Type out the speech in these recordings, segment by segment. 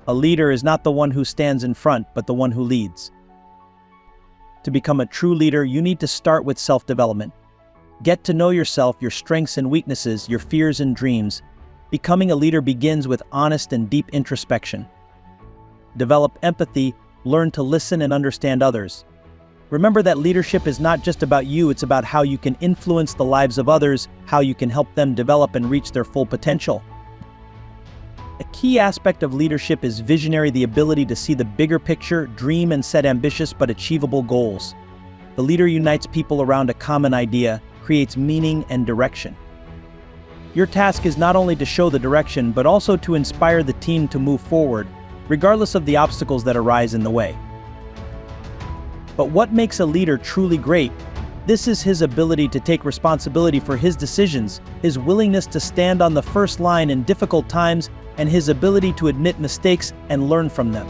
A leader is not the one who stands in front, but the one who leads. To become a true leader, you need to start with self-development. Get to know yourself, your strengths and weaknesses, your fears and dreams. Becoming a leader begins with honest and deep introspection. Develop empathy, learn to listen and understand others. Remember that leadership is not just about you, it's about how you can influence the lives of others, how you can help them develop and reach their full potential. A key aspect of leadership is visionary, the ability to see the bigger picture, dream and set ambitious but achievable goals. The leader unites people around a common idea, creates meaning and direction. Your task is not only to show the direction, but also to inspire the team to move forward, regardless of the obstacles that arise in the way. But what makes a leader truly great? This is his ability to take responsibility for his decisions, his willingness to stand on the first line in difficult times, and his ability to admit mistakes and learn from them.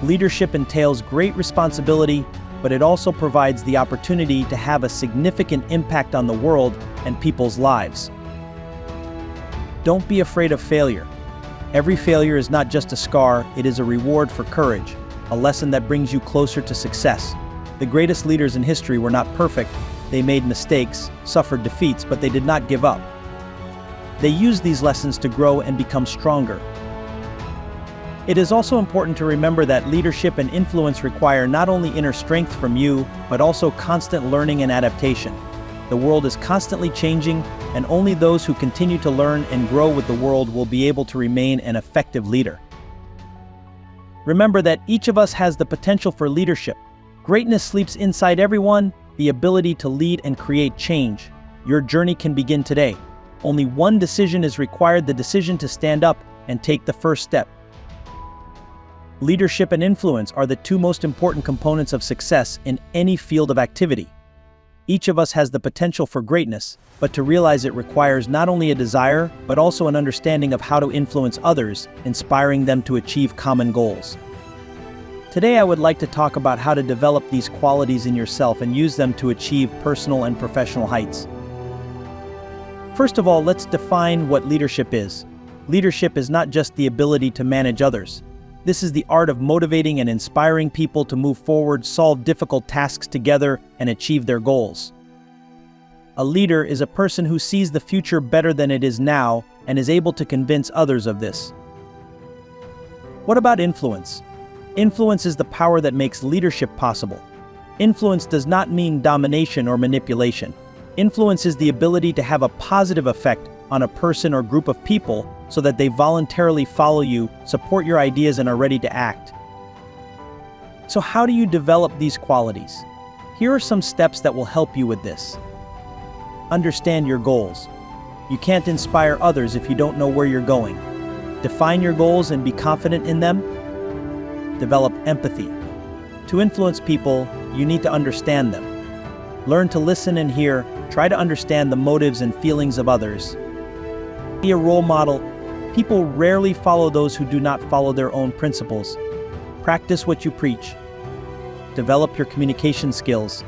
Leadership entails great responsibility, but it also provides the opportunity to have a significant impact on the world and people's lives. Don't be afraid of failure. Every failure is not just a scar, it is a reward for courage, a lesson that brings you closer to success. The greatest leaders in history were not perfect. They made mistakes, suffered defeats, but they did not give up. They used these lessons to grow and become stronger. It is also important to remember that leadership and influence require not only inner strength from you, but also constant learning and adaptation. The world is constantly changing, and only those who continue to learn and grow with the world will be able to remain an effective leader. Remember that each of us has the potential for leadership. Greatness sleeps inside everyone, the ability to lead and create change. Your journey can begin today. Only one decision is required, the decision to stand up and take the first step. Leadership and influence are the two most important components of success in any field of activity. Each of us has the potential for greatness, but to realize it requires not only a desire, but also an understanding of how to influence others, inspiring them to achieve common goals. Today I would like to talk about how to develop these qualities in yourself and use them to achieve personal and professional heights. First of all, let's define what leadership is. Leadership is not just the ability to manage others. This is the art of motivating and inspiring people to move forward, solve difficult tasks together, and achieve their goals. A leader is a person who sees the future better than it is now and is able to convince others of this. What about influence? Influence is the power that makes leadership possible. Influence does not mean domination or manipulation. Influence is the ability to have a positive effect on a person or group of people so that they voluntarily follow you, support your ideas, and are ready to act. So how do you develop these qualities? Here are some steps that will help you with this. Understand your goals. You can't inspire others if you don't know where you're going. Define your goals and be confident in them. Develop empathy. To influence people, you need to understand them. Learn to listen and hear. Try to understand the motives and feelings of others. Be a role model. People rarely follow those who do not follow their own principles. Practice what you preach. Develop your communication skills.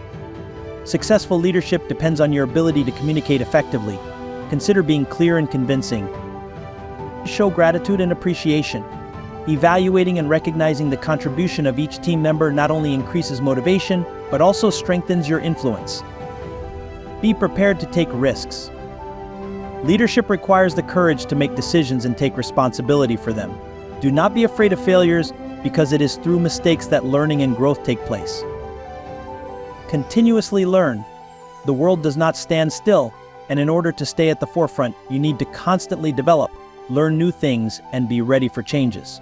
Successful leadership depends on your ability to communicate effectively. Consider being clear and convincing. Show gratitude and appreciation. Evaluating and recognizing the contribution of each team member not only increases motivation, but also strengthens your influence. Be prepared to take risks. Leadership requires the courage to make decisions and take responsibility for them. Do not be afraid of failures, because it is through mistakes that learning and growth take place. Continuously learn. The world does not stand still, and in order to stay at the forefront, you need to constantly develop, learn new things, and be ready for changes.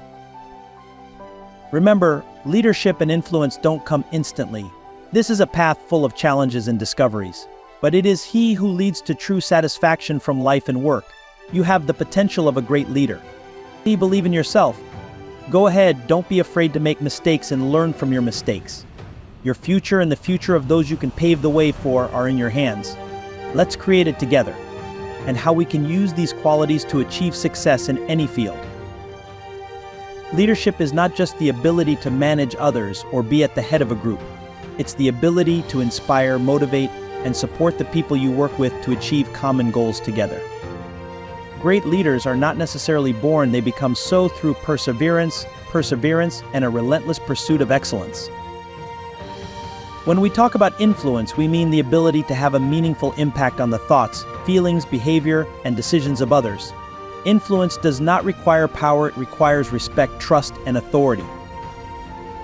Remember, leadership and influence don't come instantly. This is a path full of challenges and discoveries. But it is he who leads to true satisfaction from life and work. You have the potential of a great leader. Believe in yourself. Go ahead, don't be afraid to make mistakes and learn from your mistakes. Your future and the future of those you can pave the way for are in your hands. Let's create it together, and how we can use these qualities to achieve success in any field. Leadership is not just the ability to manage others or be at the head of a group. It's the ability to inspire, motivate, and support the people you work with to achieve common goals together. Great leaders are not necessarily born, they become so through perseverance, and a relentless pursuit of excellence. When we talk about influence, we mean the ability to have a meaningful impact on the thoughts, feelings, behavior, and decisions of others. Influence does not require power, it requires respect, trust, and authority.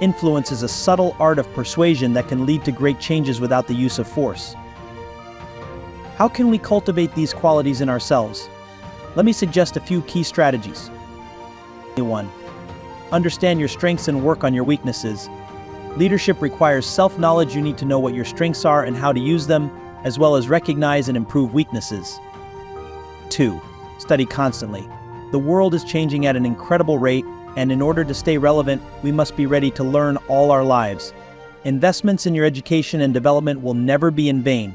Influence is a subtle art of persuasion that can lead to great changes without the use of force. How can we cultivate these qualities in ourselves? Let me suggest a few key strategies. 1. Understand your strengths and work on your weaknesses. Leadership requires self-knowledge. You need to know what your strengths are and how to use them, as well as recognize and improve weaknesses. 2. Study constantly. The world is changing at an incredible rate, and in order to stay relevant, we must be ready to learn all our lives. Investments in your education and development will never be in vain.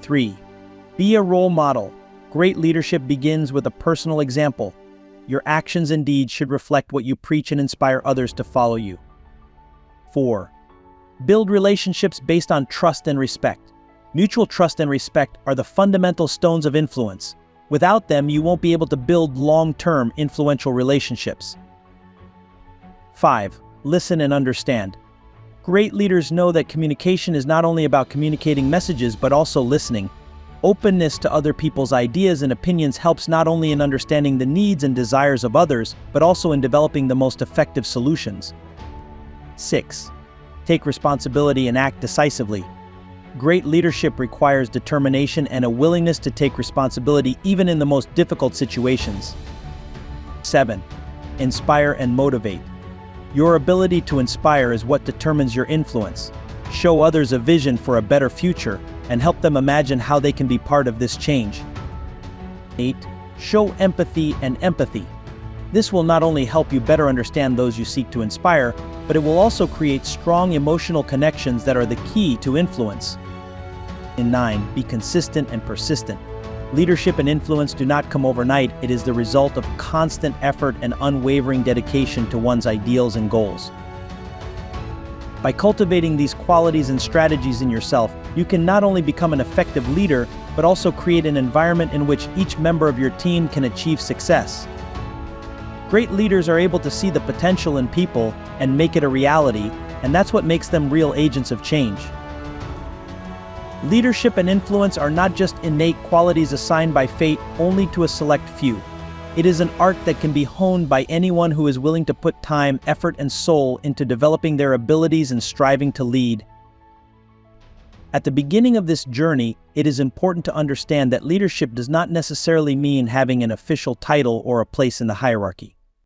3. Be a role model. Great leadership begins with a personal example. Your actions and deeds should reflect what you preach and inspire others to follow you. 4. Build relationships based on trust and respect. Mutual trust and respect are the fundamental stones of influence. Without them, you won't be able to build long-term, influential relationships. 5. Listen and understand. Great leaders know that communication is not only about communicating messages, but also listening. Openness to other people's ideas and opinions helps not only in understanding the needs and desires of others, but also in developing the most effective solutions. 6. Take responsibility and act decisively. Great leadership requires determination and a willingness to take responsibility even in the most difficult situations. 7. Inspire and motivate. Your ability to inspire is what determines your influence. Show others a vision for a better future and help them imagine how they can be part of this change. 8. Show empathy and empathy. This will not only help you better understand those you seek to inspire, but it will also create strong emotional connections that are the key to influence. 9. Be consistent and persistent. Leadership and influence do not come overnight. It is the result of constant effort and unwavering dedication to one's ideals and goals. By cultivating these qualities and strategies in yourself, you can not only become an effective leader, but also create an environment in which each member of your team can achieve success. Great leaders are able to see the potential in people and make it a reality, and that's what makes them real agents of change. Leadership and influence are not just innate qualities assigned by fate only to a select few. It is an art that can be honed by anyone who is willing to put time, effort, and soul into developing their abilities and striving to lead. At the beginning of this journey, it is important to understand that leadership does not necessarily mean having an official title or a place in the hierarchy.